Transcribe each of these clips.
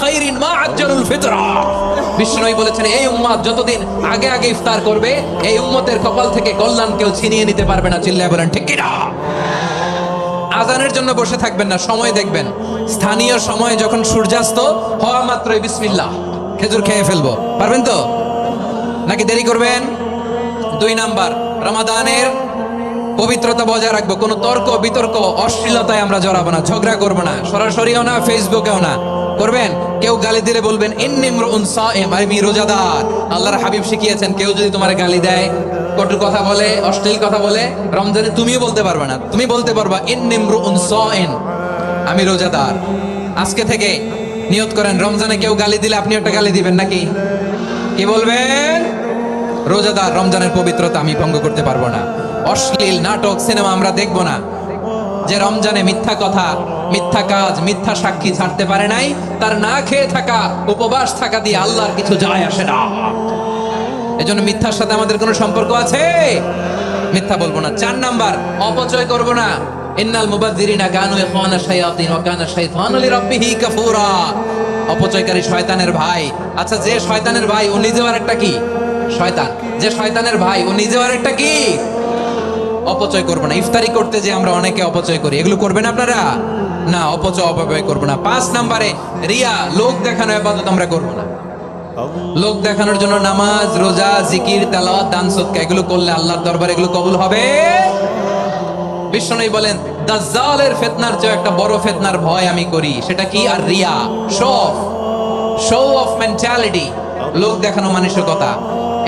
খাইরিন মা আজ্জালুল ফিতরা। বিষ্ণু বলেছেন এই উম্মত যতদিন আগে আগে ইফতার করবে এই উম্মতের কপাল থেকে কল্যাণ কেউ ছিনিয়ে নিতে পারবে না। চিল্লায় বলেন ঠিক কি না? আজানের জন্য বসে থাকবেন না, সময় দেখবেন। স্থানীয় সময় যখন সূর্যাস্ত হওয়া মাত্রই বিসমিল্লাহ খেজুর খেয়ে ফেলবো, পারবেন তো নাকি দেরি করবেন? 2 নাম্বার, রমাদানের পবিত্রতা বজায় রাখবো। কোনো তর্ক বিতর্ক অশ্লীলতায় আমরা জড়াবো না, ঝগড়া করবো না, সরাসরিও না, ফেসবুকেও না। করবেন কেউ গালি দিলে বলবেন ইন্নী ইমরুউন সাইম, আমি রোজাদার। আল্লাহর হাবিব শিখিয়েছেন কেউ যদি তোমার গালি দেয়, কটু কথা বলে, অশ্লীল কথা বলে, রমজানে তুমিও বলতে পারবে না, তুমি বলতে পারবা ইন্নী ইমরুউন সাইম, আমি রোজাদার। আজকে থেকে নিয়ত করেন রমজানে কেউ গালি দিলে আপনি একটা গালি দিবেন নাকি? কি বলবেন? রোজাদার, রমজানের পবিত্রতা আমি ভঙ্গ করতে পারবো না। অশ্লীল নাটক সিনেমা আমরা দেখবো না। যে রমজানে মিথ্যা কথা, মিথ্যা কাজ, মিথ্যা সাক্ষী ছাড়তে পারে নাই, তার না খেয়ে থাকা, উপবাস থাকা দিয়ে আল্লাহর কিছু যায় আসে না। এজন্য মিথ্যার সাথে আমাদের কোনো সম্পর্ক আছে? মিথ্যা বলবো না। 4 নাম্বার, অপচয় করব না। ইন্নাল মুবাযযিরিনা কানু ইখওয়ানা শায়াতিন ওয়া কানা শাইতানু লিরাব্বিহি কাফুরা। অপচয়কারী শয়তানের ভাই। আচ্ছা, যে শয়তানের ভাই ও নিজেও আরেকটা কি? শয়তান। যে শয়তানের ভাই ও নিজেও আরেকটা কি? অপচয় করবো না। ইফতারি করতে যে আমরা অনেকে অপচয় করি, এগুলো করবেন আপনারা? না, অপচয় করবো না। 5 নাম্বারে রিয়া, লোক দেখানো ইবাদত আমরা করবো না। লোক দেখানোর জন্য নামাজ, রোজা, জিকির, তেলাওয়াত, দান সদকা এগুলো করলে আল্লাহর দরবারে এগুলো কবুল হবে? বিষ্ণু বলেন দাজ্জালের ফিতনার চেয়ে একটা বড় ফিতনার ভয় আমি করি, সেটা কি? আর রিয়া, শো অফ মেন্টালিটি, লোক দেখানো মানসিকতা।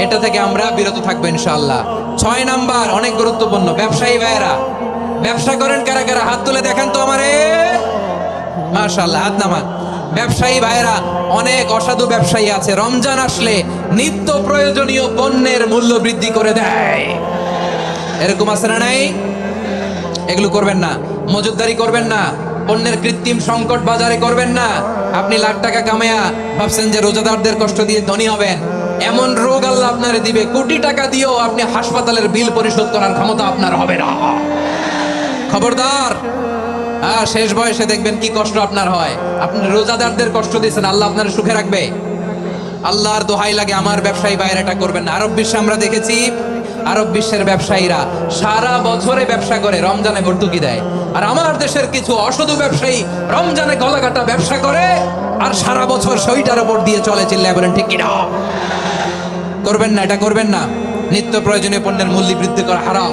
এটা থেকে আমরা বিরত থাকবো ইনশাআল্লাহ। 6 নাম্বার, অনেক গুরুত্বপূর্ণ। ব্যবসায়ী ভাইয়েরা, ব্যবসা করেন কারা কারা? হাত তুলে দেখেন তো আমারে। মাশাআল্লাহ, হাত নামান। ব্যবসায়ী ভাইয়েরা, অনেক অসাধু ব্যবসায়ী আছে রমজান আসলে নিত্য প্রয়োজনীয় পণ্যের মূল্য বৃদ্ধি করে দেয়। এরকম আছে না নাই? এগুলো করবেন না। মজুদদারি করবেন না। পণ্যের কৃত্রিম সংকট বাজারে করবেন না। আপনি লাখ টাকা কামায়া ভাবছেন যে রোজাদারদের কষ্ট দিয়ে ধনী হবেন। এমন রোগ আল্লাহ আপনারে দিবে, কোটি টাকা দিয়েও আপনি হাসপাতালের বিল পরিশোধ করার ক্ষমতা আপনার হবে না। খবরদার। শেষ বয়সে দেখবেন কি কষ্ট আপনার হয়। আপনি রোজাদারদের কষ্ট দিয়েছেন, আল্লাহ আপনার সুখে রাখবে? আল্লাহর দোহাই লাগে আমার ব্যবসায়ী বাইরে এটা করবেন না। আরব বিশ্বে আমরা দেখেছি, আরব বিশ্বের ব্যবসায়ীরা সারা বছরে ব্যবসা করে, রমজানে ভর্তুকি দেয়। আর আমার দেশের কিছু অসাধু ব্যবসায়ী রমজানে গলাকাটা ব্যবসা করে আর সারা বছর সইটার উপর দিয়ে চলে। চিল্লায় বলেন ঠিক কিনা? করবেন না, এটা করবেন না। নিত্য প্রয়োজনীয় পণ্যের মূল্য বৃদ্ধি করা হারাম,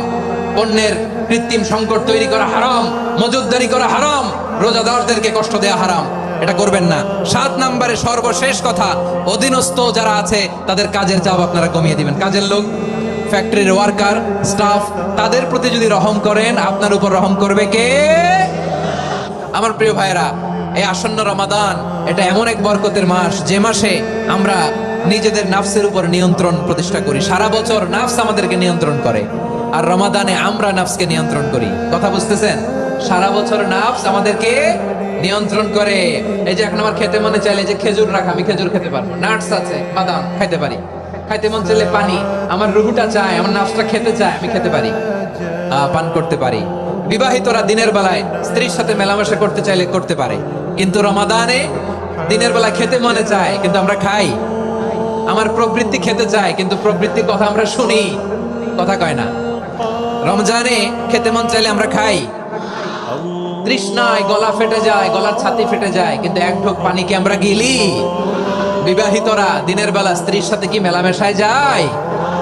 পণ্যের কৃত্রিম সংকট তৈরি করা হারাম, মজুদদারি করা হারাম, রোজাদারদেরকে কষ্ট দেয়া হারাম, এটা করবেন না। 7 নাম্বারে সর্বশেষ কথা, অধীনস্থ যারা আছে তাদের কাজের চাপ আপনারা কমিয়ে দিবেন। কাজের লোক, ফ্যাক্টরির ওয়ার্কার, স্টাফ, তাদের প্রতি যদি রহম করেন, আপনার উপর রহম করবে কে? আমার প্রিয় ভাইরা, এই আসন্ন রমাদান এটা এমন এক বরকতের মাস যে মাসে আমরা নিজেদের নাফসের উপর নিয়ন্ত্রণ প্রতিষ্ঠা করি। সারা বছর নাফস আমাদেরকে নিয়ন্ত্রণ করে, আর রমাদানে আমরা নাফসকে নিয়ন্ত্রণ করি। কথা বুঝতেছেন? সারা বছর নাফস আমাদেরকে নিয়ন্ত্রণ করে। এই যে এখন আমার খেতে মনে চাইলে যে খেজুর রাখা, আমি খেজুর খেতে পারবো, নাটস আছে, বাদাম খাইতে পারি। খাইতে মন চাইলে পানি, আমার রুহুটা চায়, আমার নাফসটা খেতে চায়, আমি খেতে পারি, পান করতে পারি। বিবাহিতরা দিনের বেলায় স্ত্রীর সাথে মেলামেশা করতে চাইলে করতে পারে, কিন্তু রমাদানে দিনের বেলা খেতে মনে চায় কিন্তু আমরা খাই। আমার প্রবৃত্তি খেতে চায় কিন্তু প্রবৃত্তির কথা আমরা শুনি, কথা কয় না। রমজানে খেতে মন চাইলে আমরা খাই, তৃষ্ণায় গলা ফেটে যায়, গলার ছাতি ফেটে যায়, কিন্তু এক ঢোক পানি কি আমরা গিলি? বিবাহিতরা দিনের বেলা স্ত্রীর সাথে কি মেলামেশায় যায়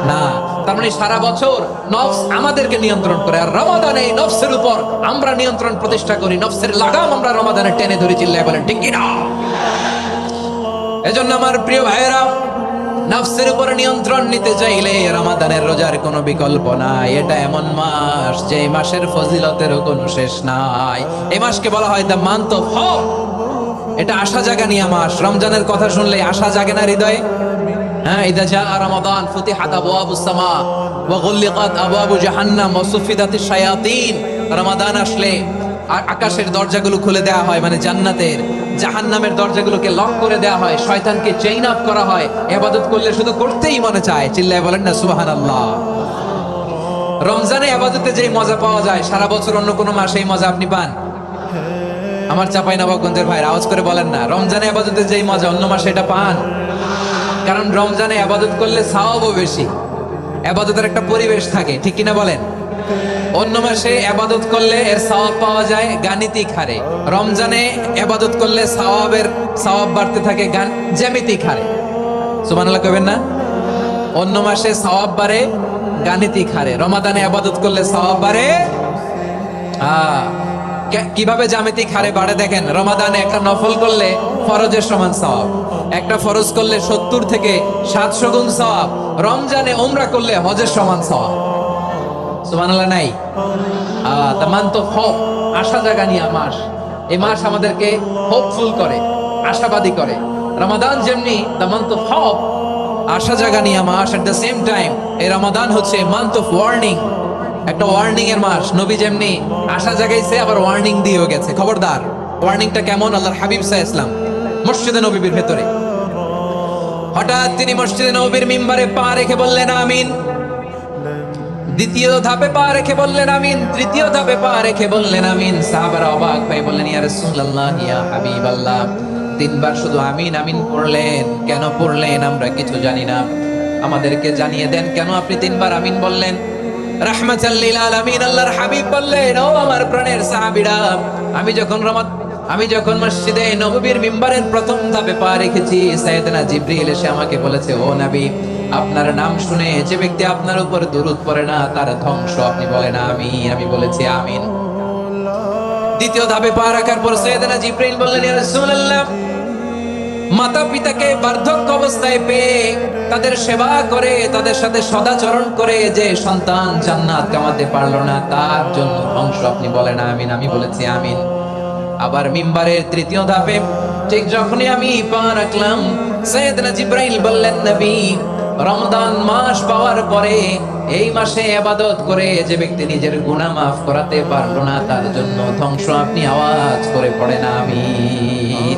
না? তার মানে সারা বছর নফস আমাদেরকে নিয়ন্ত্রণ করে, আর রমাদানে এই নফসের উপর আমরা নিয়ন্ত্রণ প্রতিষ্ঠা করি। নফসের লাগাম আমরা রমাদানে টেনে ধরে। চিল্লায় বলেন ঠিক কিনা? এজন্য আমার প্রিয় ভাইয়েরা, নফসের উপর নিয়ন্ত্রণ নিতে চাইলে রমাদানের রোজার কোনো বিকল্প নাই। এটা এমন মাস যে মাসের ফজিলতেরও কোনো শেষ নাই। এই মাসকে বলা হয় দ্য মান্থ অফ হোপ। এটা আশা জাগানিয়া মাস। রমজানের কথা শুনলে আশা জাগে না হৃদয়ে? হ্যাঁ, ইদা জা রমাদান ফুতিহাত আবওয়াবুস সামা ওয়া গুলিকাত আবওয়াবু জাহান্নাম ওয়া সুফিদাতিশ শায়াতিন। রমাদান আসলে আকাশের দরজাগুলো খুলে দেওয়া হয়, মানে জান্নাতের। জাহান্নামের দরজাগুলোকে লক করে দেওয়া হয়, শয়তানকে চেইন আপ করা হয়। ইবাদত করলে শুধু করতেই মনে চায়। চিল্লায় বলেন না সুবহানাল্লাহ। রমজানে ইবাদতে যেই মজা পাওয়া যায়, সারা বছর অন্য কোনো মাসে এই মজা আপনি পান? আমার চাঁপাইনবাবগঞ্জের ভাইরা আওয়াজ করে বলেন না, রমজানে আবাদতের যেই মজা অন্য মাসে এটা পান? কারণ রমজানে আবাদত করলে সওয়াবও বেশি, আবাদতের একটা পরিবেশ থাকে, ঠিক কিনা বলেন? অন্য মাসে আবাদত করলে এর সওয়াব পাওয়া যায় গাণিতিক হারে, রমজানে আবাদত করলে সওয়াব বাড়তে থাকে জ্যামিতিক হারে। সুবহানাল্লাহ কইবেন না? অন্য মাসে সওয়াব বাড়ে গাণিতিক হারে, রমাদানে আবাদত করলে সওয়াব বাড়ে কিভাবে জ্যামিতিক হারে বাড়ে দেখেন। রমাদানে একটা নফল করলে ফরজের সমান সওয়াব, একটা ফরজ করলে 70 থেকে 700 গুণ সওয়াব, রমজানে উমরা করলে হজের সমান সওয়াব। সুবহানাল্লাহ নাই? দ্য মান্থ অফ হোপ, আশা জাগানিয়া মাস। এই মাস আমাদেরকে হোপফুল করে, আশাবাদী করে। রমাদান যেমনি দ্য মান্থ অফ হোপ, আশা জাগানিয়া মাস, এট দ্য সেম টাইম এই রমাদান হচ্ছে মান্থ অফ ওয়ার্নিং, একটা ওয়ার্নিং এর মাস। নবী যেমনি আশা জাগাইছে আবার ওয়ার্নিং দিয়েও গেছে, খবরদার। ওয়ার্নিংটা কেমন? আল্লাহর হাবিব সাল্লাল্লাহু আলাইহি ওয়াসাল্লাম মসজিদে নববীর ভেতরে হঠাৎ তিনি মসজিদে নববীর মিম্বারে পা রেখে বললেন আমিন। দ্বিতীয় ধাপে পা রেখে বললেন আমিন, তৃতীয় ধাপে পা রেখে বললেন আমিন। সাহাবারা অবাক হয়ে বললেন, ইয়া রাসূলুল্লাহ, ইয়া হাবিবাল্লাহ, 3 বার শুধু আমিন আমিন পড়লেন, কেন পড়লেন আমরা কিছু জানি না, আমাদেরকে জানিয়ে দেন কেন আপনি 3 বার আমিন বললেন? রাহমাতাল লিল আলামিন আল্লাহর হাবিব বললেন, ও আমার প্রাণের সাহাবীরা, আমি যখন মসজিদে নববীর মিম্বারের প্রথম ধাপে পা রেখেছি, সাইয়েদনা জিবরিল এসে আমাকে বলেছে, ও নবী, আপনার নাম শুনে যে ব্যক্তি আপনার উপর দুরূদ পড়ে না তার ধ্বংস। আপনি বলেন আমিন। আমি বলেছি আমিন। দ্বিতীয় ধাপে পা রাখার পর সাইয়েদনা জিবরিল বললেন, ইয়া রাসূলুল্লাহ, মাতা পিতাকে বার্ধক্য অবস্থায় পেয়ে তাদের সেবা করে, তাদের সাথে সদাচরণ করে যে সন্তান জান্নাত কামাতে পারলো না, তার জন্য ধ্বংস। আপনি বলেন আমিন। আমি বলেছি আমিন। আবার মিম্বারের তৃতীয় ধাপে ঠিক যখনই আমি পা রাখলাম, সাইয়েদনা জিবরাইল বললেন, নবী, রমজান মাস পাওয়ার পরে এই মাসে ইবাদত করে যে ব্যক্তি নিজের গুনাহ মাফ করাতে পারলো না, তার জন্য ধ্বংস। আপনি আওয়াজ করে পড়েন আমিন।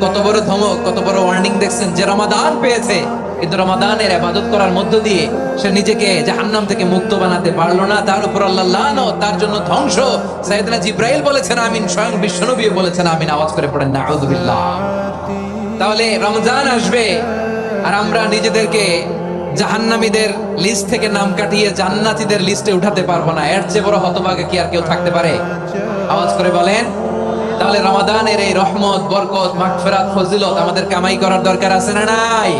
কত বড় ধমক, কত বড় ওয়ার্নিং দেখছেন। যে রমাদান পেয়েছে কিন্তু রমাদানের ইবাদত করার মধ্য দিয়ে সে নিজেকে জাহান্নাম থেকে মুক্ত বানাতে পারলো না, তার উপর আল্লাহ লানত, তার জন্য ধ্বংস। সাইয়েদনা জিবরাইল বলেছেন আমিন, স্বয়ং বিশ্বনবী বলেছেন আমিন। আওয়াজ করে পড়েন নাউযুবিল্লাহ। তাহলে রমজান আসবে আর আমরা নিজেদেরকে জাহান্নামীদের লিস্ট থেকে নাম কাটিয়ে জান্নাতীদের লিস্টে উঠাতে পারবো না। এর চেয়ে বড় হতভাগা কি আর কেউ থাকতে পারে? আওয়াজ করে বলেন। তাহলে রমাদানের এই রহমত, বরকত, মাগফিরাত, ফজিলত আমাদের কামাই করার দরকার আছে না নাই?